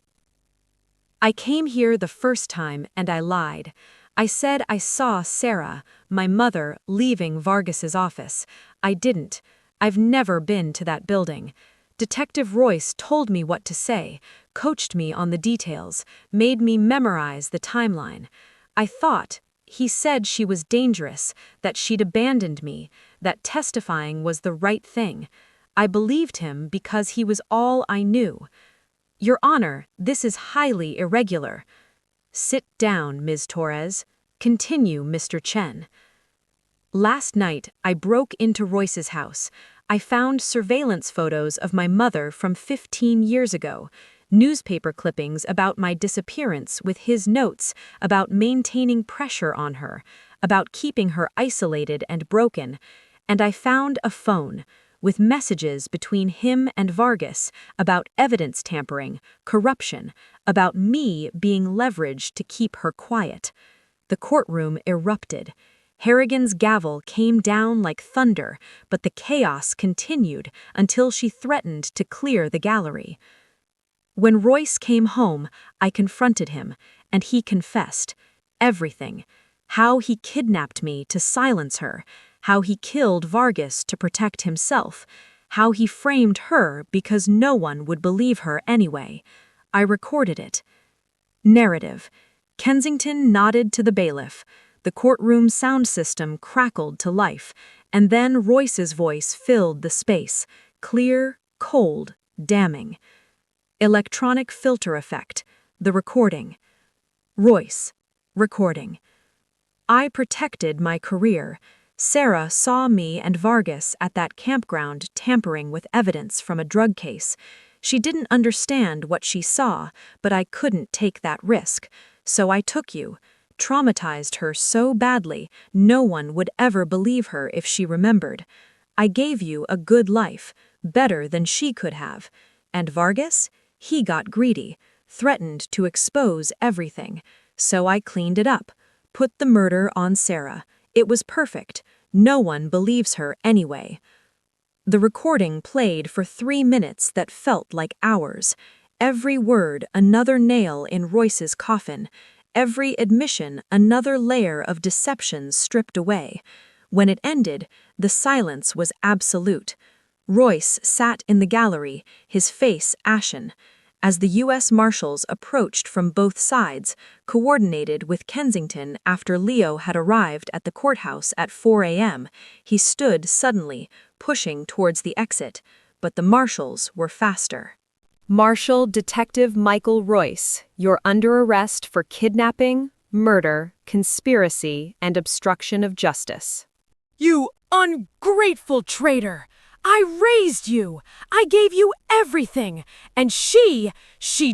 I came here the first time and I lied. I said I saw Sarah, my mother, leaving Vargas's office. I didn't. I've never been to that building. Detective Royce told me what to say, coached me on the details, made me memorize the timeline. I thought, he said she was dangerous, that she'd abandoned me, that testifying was the right thing. I believed him because he was all I knew. Your Honor, this is highly irregular. Sit down, Ms. Torres. Continue, Mr. Chen. Last night, I broke into Royce's house. I found surveillance photos of my mother from 15 years ago, newspaper clippings about my disappearance with his notes about maintaining pressure on her, about keeping her isolated and broken, and I found a phone with messages between him and Vargas about evidence tampering, corruption, about me being leveraged to keep her quiet. The courtroom erupted. Harrigan's gavel came down like thunder, but the chaos continued until she threatened to clear the gallery. When Royce came home, I confronted him, and he confessed everything. How he kidnapped me to silence her, how he killed Vargas to protect himself, how he framed her because no one would believe her anyway. I recorded it. Narrative. Kensington nodded to the bailiff. The courtroom sound system crackled to life, and then Royce's voice filled the space, clear, cold, damning. Electronic filter effect. The recording. Royce. Recording. I protected my career. Sarah saw me and Vargas at that campground tampering with evidence from a drug case. She didn't understand what she saw, but I couldn't take that risk. So I took you. Traumatized her so badly, no one would ever believe her if she remembered. I gave you a good life, better than she could have. And Vargas? He got greedy, threatened to expose everything. So I cleaned it up, put the murder on Sarah. It was perfect. No one believes her anyway. The recording played for 3 minutes that felt like hours. Every word another nail in Royce's coffin. Every admission another layer of deception stripped away. When it ended, the silence was absolute. Royce sat in the gallery, his face ashen. As the U.S. Marshals approached from both sides, coordinated with Kensington after Leo had arrived at the courthouse at 4 a.m., he stood suddenly, pushing towards the exit, but the Marshals were faster. Marshal Detective Michael Royce, you're under arrest for kidnapping, murder, conspiracy, and obstruction of justice. You ungrateful traitor! I raised you! I gave you everything! And she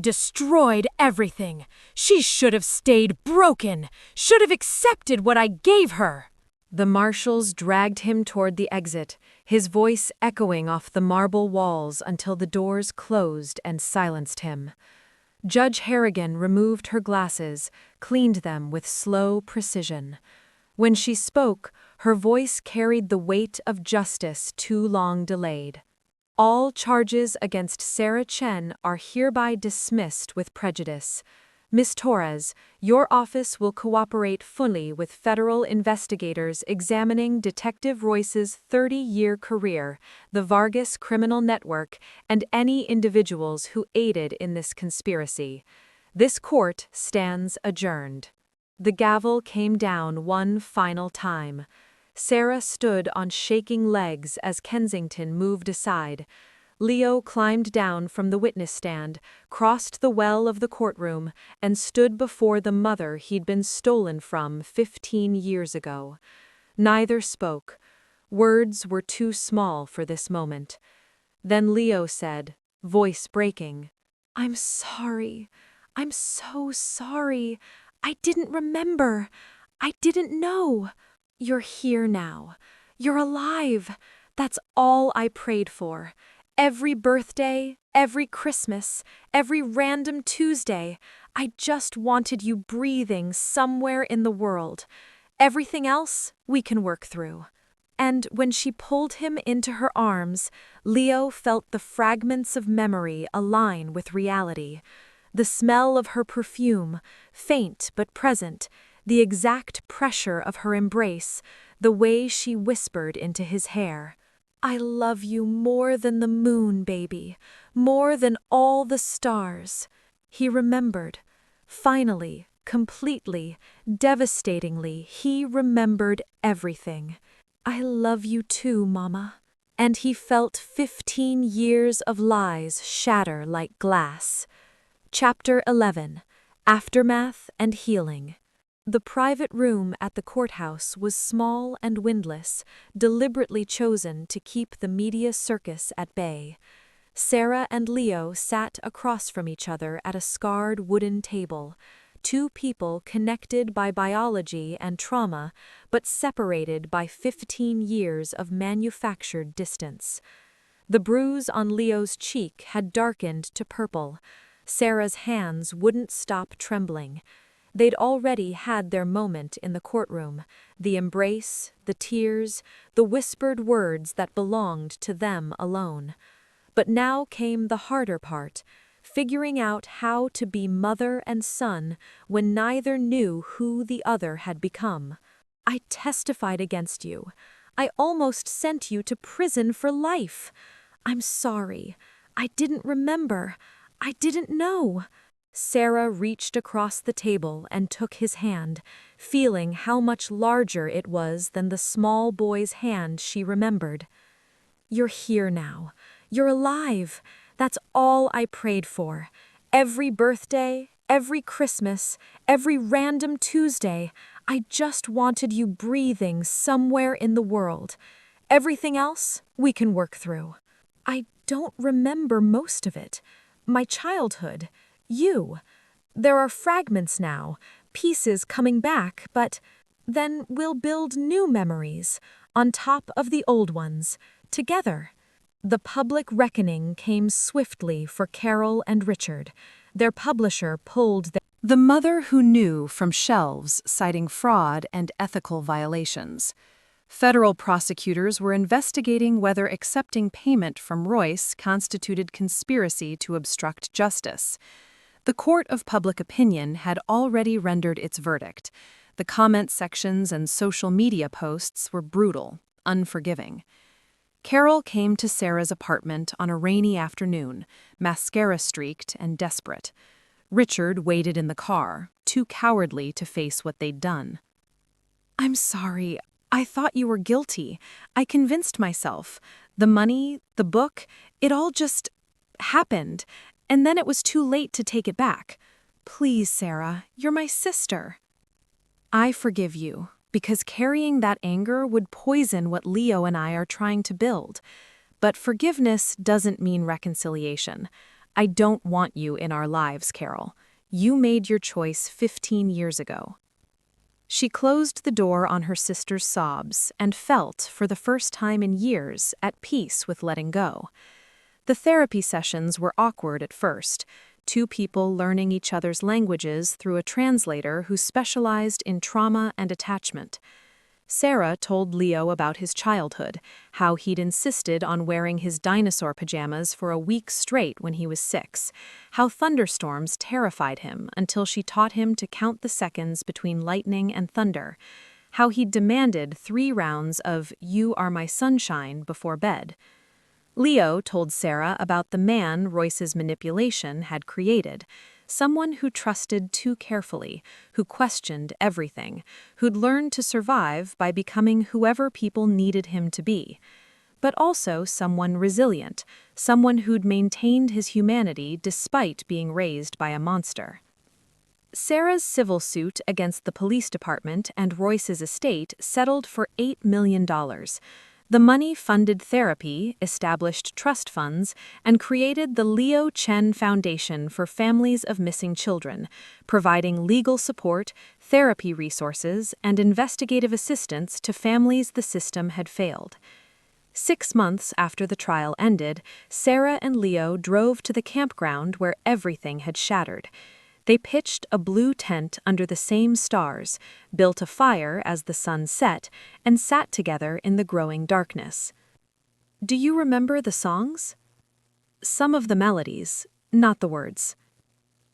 destroyed everything! She should have stayed broken! Should have accepted what I gave her! The marshals dragged him toward the exit, his voice echoing off the marble walls until the doors closed and silenced him. Judge Harrigan removed her glasses, cleaned them with slow precision. When she spoke, her voice carried the weight of justice too long delayed. All charges against Sarah Chen are hereby dismissed with prejudice. Ms. Torres, your office will cooperate fully with federal investigators examining Detective Royce's 30-year career, the Vargas criminal network, and any individuals who aided in this conspiracy. This court stands adjourned. The gavel came down one final time. Sarah stood on shaking legs as Kensington moved aside. Leo climbed down from the witness stand, crossed the well of the courtroom, and stood before the mother he'd been stolen from 15 years ago. Neither spoke. Words were too small for this moment. Then Leo said, voice breaking, "I'm sorry. I'm so sorry. I didn't remember. I didn't know. You're here now. You're alive. That's all I prayed for. Every birthday, every Christmas, every random Tuesday, I just wanted you breathing somewhere in the world. Everything else we can work through." And when she pulled him into her arms, Leo felt the fragments of memory align with reality. The smell of her perfume, faint but present, the exact pressure of her embrace, the way she whispered into his hair. "I love you more than the moon, baby, more than all the stars." He remembered. Finally, completely, devastatingly, he remembered everything. "I love you too, Mama." And he felt 15 years of lies shatter like glass. Chapter 11. Aftermath and Healing. The private room at the courthouse was small and windless, deliberately chosen to keep the media circus at bay. Sarah and Leo sat across from each other at a scarred wooden table, two people connected by biology and trauma, but separated by 15 years of manufactured distance. The bruise on Leo's cheek had darkened to purple. Sarah's hands wouldn't stop trembling. They'd already had their moment in the courtroom, the embrace, the tears, the whispered words that belonged to them alone. But now came the harder part, figuring out how to be mother and son when neither knew who the other had become. "I testified against you. I almost sent you to prison for life. I'm sorry. I didn't remember. I didn't know." Sarah reached across the table and took his hand, feeling how much larger it was than the small boy's hand she remembered. "You're here now. You're alive. That's all I prayed for. Every birthday, every Christmas, every random Tuesday, I just wanted you breathing somewhere in the world. Everything else we can work through." "I don't remember most of it. My childhood. You. There are fragments now, pieces coming back, but then we'll build new memories, on top of the old ones, together." The public reckoning came swiftly for Carol and Richard. Their publisher pulled The mother who knew from shelves citing fraud and ethical violations. Federal prosecutors were investigating whether accepting payment from Royce constituted conspiracy to obstruct justice. The court of public opinion had already rendered its verdict. The comment sections and social media posts were brutal, unforgiving. Carol came to Sarah's apartment on a rainy afternoon, mascara-streaked and desperate. Richard waited in the car, too cowardly to face what they'd done. "I'm sorry. I thought you were guilty. I convinced myself. The money, the book, it all just happened. And then it was too late to take it back. Please, Sarah, you're my sister. I forgive you, because carrying that anger would poison what Leo and I are trying to build. But forgiveness doesn't mean reconciliation. I don't want you in our lives, Carol. You made your choice 15 years ago. She closed the door on her sister's sobs and felt, for the first time in years, at peace with letting go. The therapy sessions were awkward at first, two people learning each other's languages through a translator who specialized in trauma and attachment. Sarah told Leo about his childhood, how he'd insisted on wearing his dinosaur pajamas for a week straight when he was 6, how thunderstorms terrified him until she taught him to count the seconds between lightning and thunder, how he'd demanded 3 rounds of "You Are My Sunshine" before bed. Leo told Sarah about the man Royce's manipulation had created, someone who trusted too carefully, who questioned everything, who'd learned to survive by becoming whoever people needed him to be. But also someone resilient, someone who'd maintained his humanity despite being raised by a monster. Sarah's civil suit against the police department and Royce's estate settled for $8 million. The money funded therapy, established trust funds, and created the Leo Chen Foundation for Families of Missing Children, providing legal support, therapy resources, and investigative assistance to families the system had failed. 6 months after the trial ended, Sarah and Leo drove to the campground where everything had shattered. They pitched a blue tent under the same stars, built a fire as the sun set, and sat together in the growing darkness. Do you remember the songs? Some of the melodies, not the words.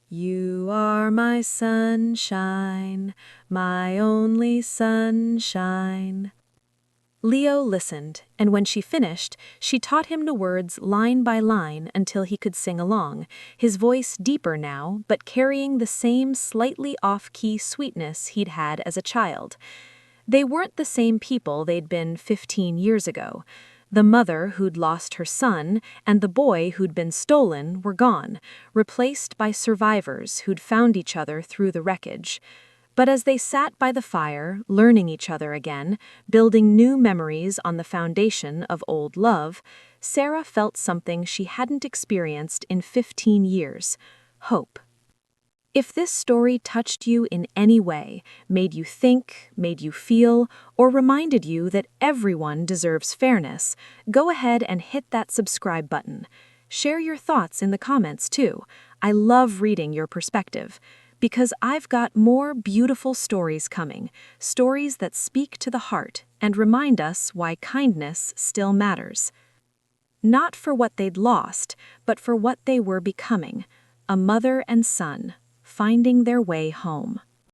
You are my sunshine, my only sunshine. Leo listened, and when she finished, she taught him the words line by line until he could sing along, his voice deeper now, but carrying the same slightly off-key sweetness he'd had as a child. They weren't the same people they'd been 15 years ago. The mother who'd lost her son and the boy who'd been stolen were gone, replaced by survivors who'd found each other through the wreckage. But as they sat by the fire, learning each other again, building new memories on the foundation of old love, Sarah felt something she hadn't experienced in 15 years: hope. If this story touched you in any way, made you think, made you feel, or reminded you that everyone deserves fairness, go ahead and hit that subscribe button. Share your thoughts in the comments too. I love reading your perspective. Because I've got more beautiful stories coming, stories that speak to the heart and remind us why kindness still matters. Not for what they'd lost, but for what they were becoming, a mother and son, finding their way home.